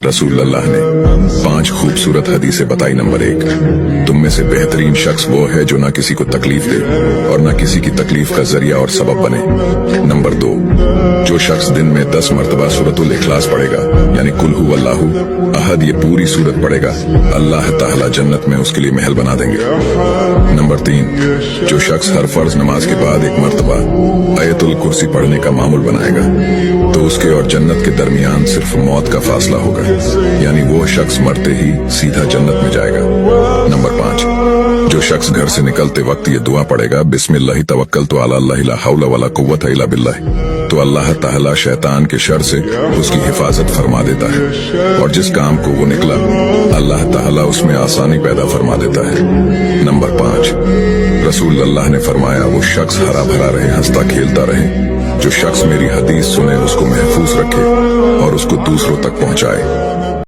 रसूल अल्लाह ने 5 खूबसूरत हदीसें बताई। नंबर 1, तुम में से बेहतरीन शख्स वो है जो ना किसी को तकलीफ दे और ना किसी की तकलीफ का जरिया और सबब बने। नंबर 2, जो शख्स दिन में 10 मरतबा सूरतुल इखलास पढ़ेगा, यानी कुल हु अल्लाहु अहद, ये पूरी सूरत पढ़ेगा, अल्लाह ताला जन्नत में उसके लिए महल बना देंगे। नंबर 3, जो शख्स हर फर्ज नमाज के बाद 1 मरतबा आयतुल कुर्सी पढ़ने का मामूल बनाएगा, तो उसके और जन्नत के दरमियान सिर्फ मौत का फासला होगा, यानी वो शख्स मरते ही सीधा जन्नत में जाएगा। नंबर 5, जो शख्स घर से निकलते वक्त ये दुआ पढ़ेगा, बिस्मिल्लाहि तवक्कलतु अला अल्लाह ला हौला वला कुव्वता इल्ला बिल्लाह, तो अल्लाह ताला शैतान के शर से उसकी हिफाजत फरमा देता है और जिस काम को वो निकला अल्लाह ताला उसमें आसानी पैदा फरमा देता है। नंबर 5, रसूल अल्लाह ने फरमाया, वो शख्स हरा भरा रहे, हंसता खेलता रहे। जो शख्स मेरी हदीस सुने, उसको महफूज रखे और उसको दूसरों तक पहुंचाए।